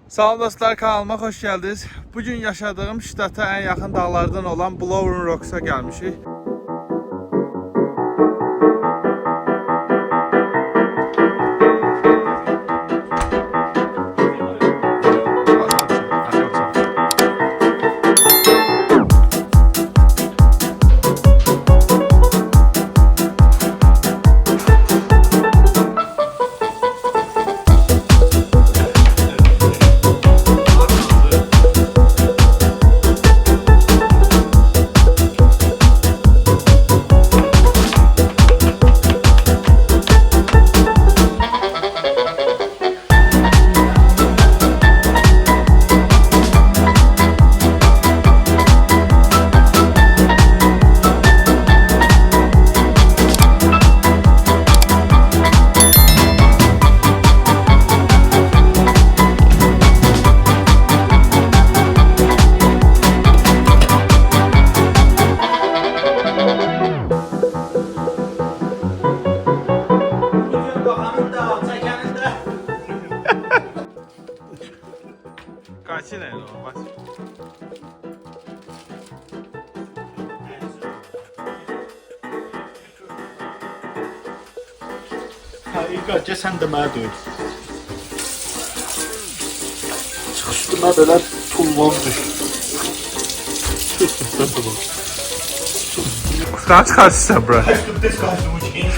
Salam dostlar, kanalıma xoş gəldiniz. Bugün yaşadığım ştata en yakın dağlardan olan Blowing Rocks'a gəlmişik. Kaçın o bak. Həqiqətcə sən də mənə döy. Çıx üstümə belə tullan düş. Sən də bax. Kuştan çıkarsın bura. Kaçdım tez kaçdım uçayım.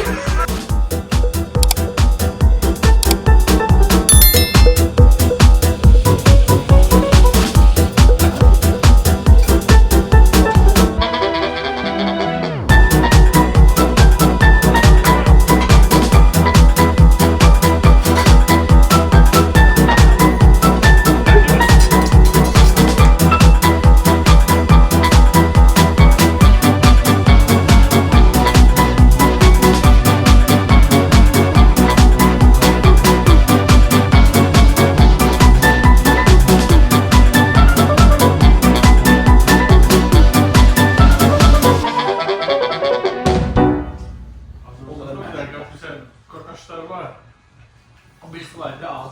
Kakaslar var. O bir slayda az.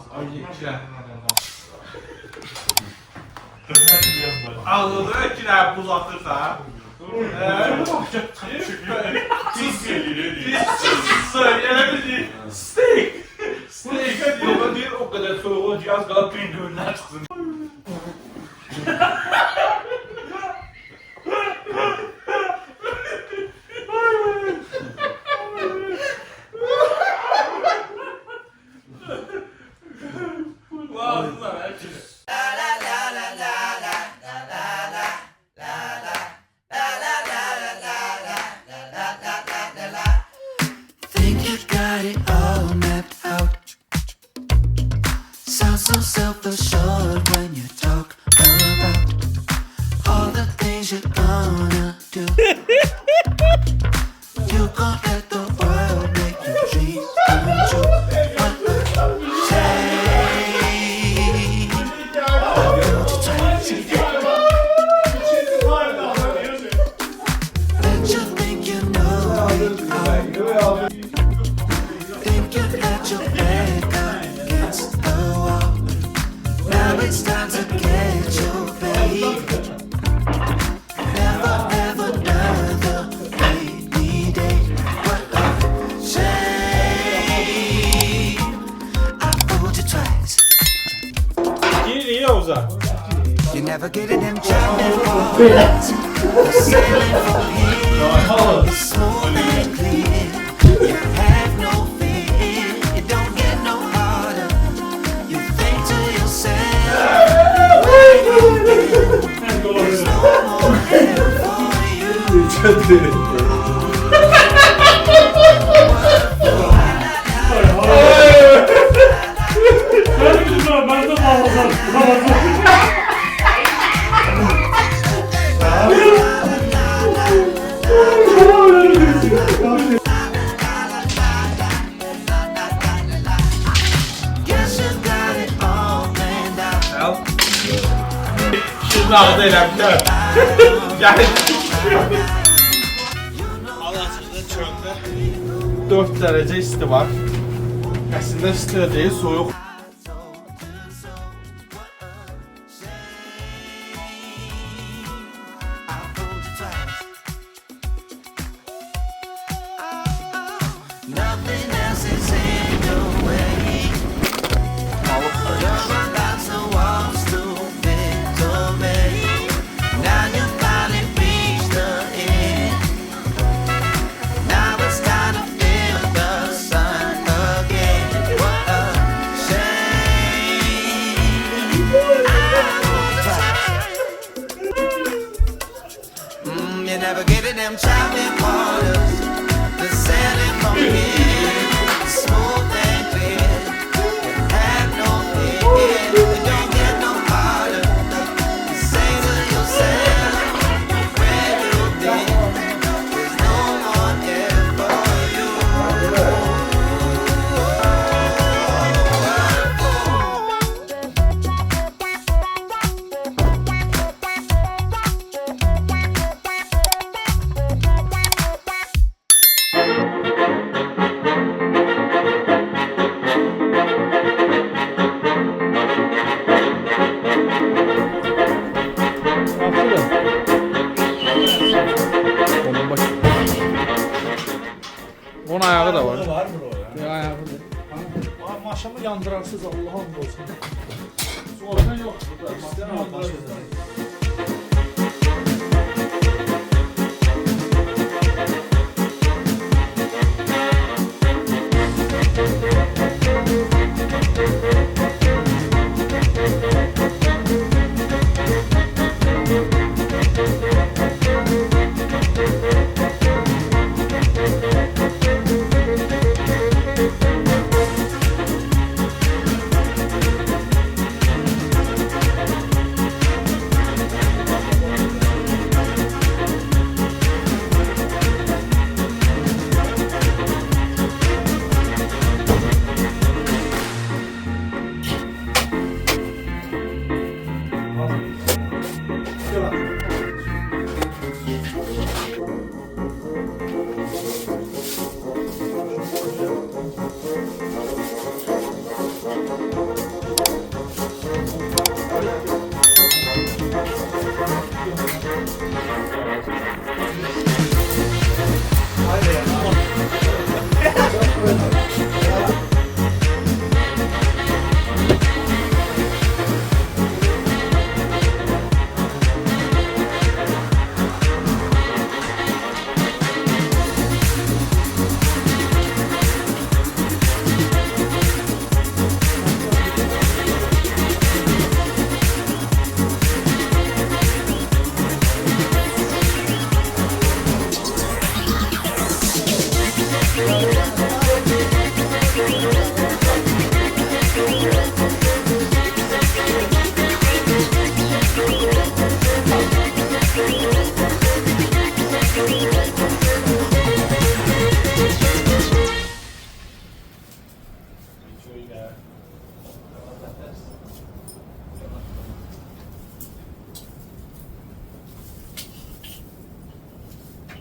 Ağzında ikiler buz atırsa. Pis geliyor. Söyleyemedim. Steak. Steak diyor. Değil o kadar soğuk olunca az kadar pingüinler çıksın. So self-assured when you talk about all the things you're gonna do. You gon' let the world make your dreams come true. Let you think you know it all. Think you got your back against the wall. Now it's time to get your baby. Never ever another rainy day. What a shame. I owed you twice. İyi Oğuz'a. You're never getting them jumping balls. Sailing from here. It's smooth and clear. You have no fear. It don't get no harder. You think to yourself, there's no more hell for you. Guess you got it all planned out. Şimdi ağda eləmişlər. Gəlin. Hal-hazırda çöldə 4 dərəcə isti var. Əslində isti deyil, soyuq. yandırarsız Allah'ım olsun. Sonradan yok. Yandırarsız.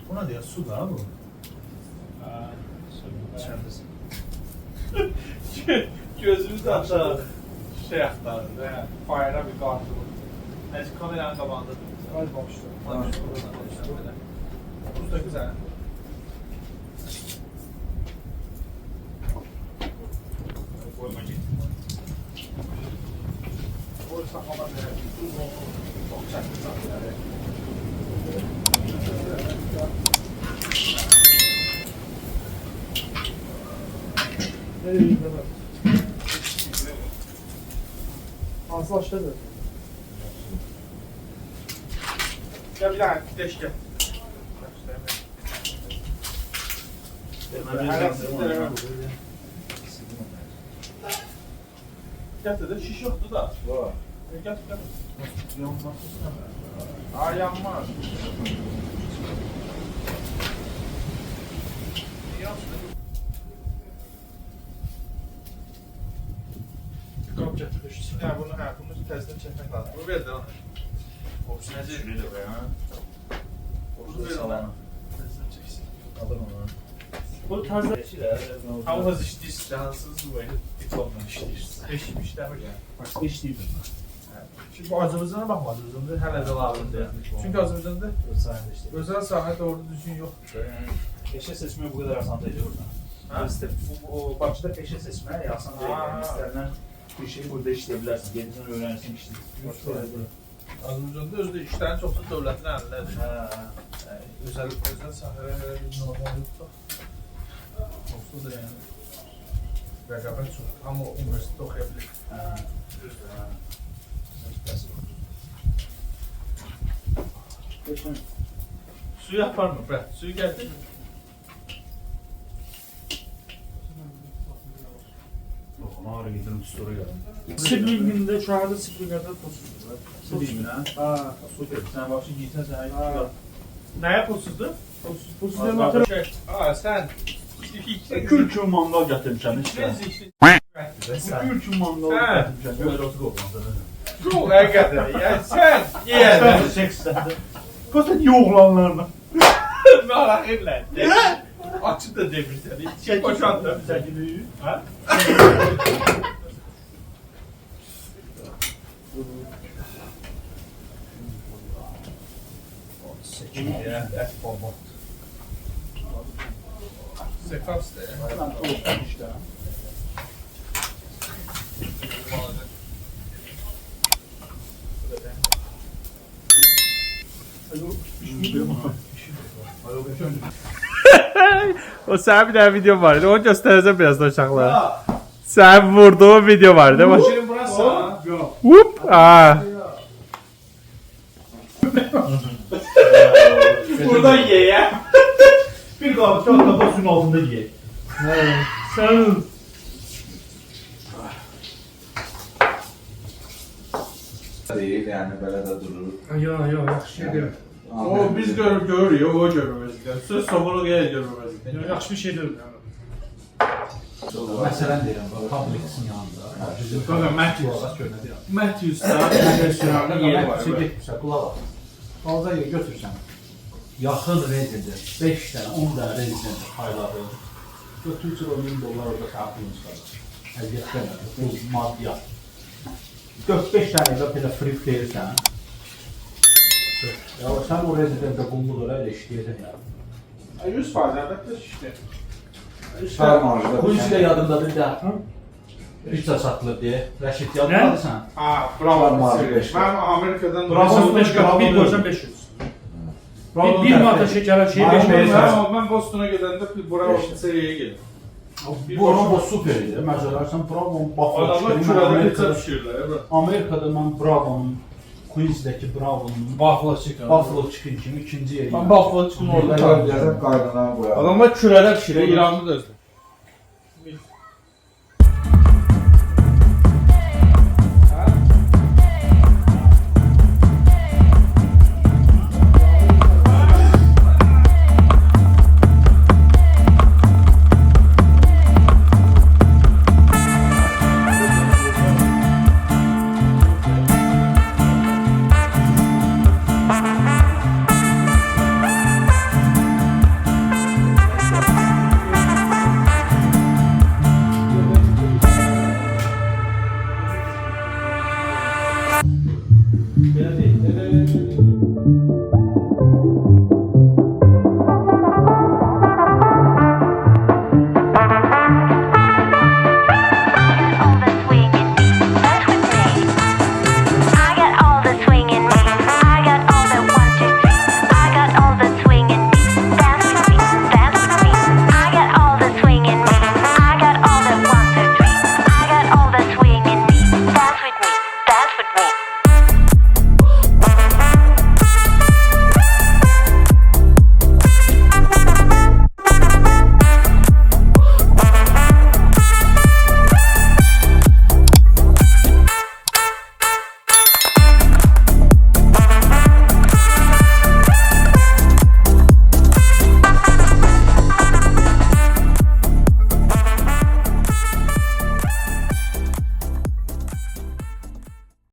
Buna diyor su da bu. Gözümüz de aşağı şey aktardı ya. Fayra bir karşılık. Neyse kameranın qabağında. Hadi başla. Bu da güzel. Koyma git. O saklamak gerek. Çok çaklı saklıyor. Nereye gidiyorlar? Fazla başladı. Ya bir daha deş gel. Getirdi şiş yoktu da. Getir. Aa yanmaz. Kap getirdi. Ya bunu bunu tezden çekmek lazım. Bu verdi lan. Opsiyonel şurayı da koy ha. Bunu verdi lan. Tezden çeksin. Alır onu. Bu tarzda Havuz işləyirsən, cansız bu diplomla işləyirsən. Eşmiş də hocam. Başka iş değil bunlar. Çünki bu Azərbaycana baxmadınız, hələ də lazımdır. Çünki Azərbaycanda Sayende işte. özəl sahə doğru düzgün yoxdur. Yani peşe seçme bu kadar asan değil burada. Ha? O Bakıda peşe seçme asan değil. Ha. Yani istenen bir şeyi burada işleyebilirsin. Gelirsen öğrenirsin işte. Azərbaycanda özdə işlərin çoxu dövlətin əlindədir. Ha. Özəl sahələrə bir normal yoxdur. Olsa da yəni rəqabət çox. Amma universitetdə oxuya bilir. Ha. Düzdür. Ha. Suyu yapar mı? Bırak. Suyu getir. Ağrı gidelim soruyor. Sibling'inde şu anda Sibling'de tosuzdur. Sıdayım ha. Ha. Süper. Sen başka giysen sen Ha. hayır. Ne yapıyorsunuz? Tosuz Abi, materi. Şey, sen. Kül kül mangal getirmişəm işte. Kül kül mangal Ha. getirmişəm. Böyle otur olmaz. Çok hakikaten. Yani sen yeğen. Kosta niye oğlanlarla? Merak etme. Açıp da demirsen. Şey boşalttım. Ha? Ya, et bomba. Sekans da ya. Lan oğlum işte. O sənin bir dənə video var idi. Onu göstərəcəm birazdan uşaqlara. Sənin vurduğun video var idi. Bax. Şirin burası ha. Whoop. Ha. Buradan ye ya. Bir kahve kağıt suyun altında ye. Sən Değil yani böyle de durur. Yo, yaxşı şeydir. O biz görürük, o görmemezlikten. Söz somunu gəlir görmemezlikten. Yaxşı bir şeydir yəni. Məsələn deyirəm, bax, kompleksin yanında. Bizim Qaqa, Matthews. Matthews da restoranın yeri var. Matthews-a getmirsə, qulaq al. Halda yer götürsən. Yaxın rezident, 5 dənə, 10 dənə rezident payladı. Götürürsən o $1000 orada sənə pulun çıxarır. Əziyyətdən, bu maddiyyat. 4-5 dənə elə belə free verirsən. Ya sən o rezidentə qulluq elə işləyəcəksən yəni. 100% əlbəttə işte. Her marjda. Quincy də yadındadır da. Pizza satılır deyə. Rəşid yadındadır sən? Ha, bravo. Bravo. Ben Amerika'dan... Bravo 5 qat, bir qoysan 500. Bir manata şəkərə şey 5 verirsən. Ben Boston'a gidende Bravo pizzeriye geldim. Bu araba super idi. Məsələn, Bravo'nun Adamlar baxı kürede pizza pişirirler. Amerikada mən Bravo'nun, Queens'dəki Bravo'nun Buffalo chicken. Buffalo Chicken kimi ikinci yeri. Ben Buffalo chicken orada Yazıp kaydına koyalım. Adamlar kürede pişiriyor, İranlı da özde.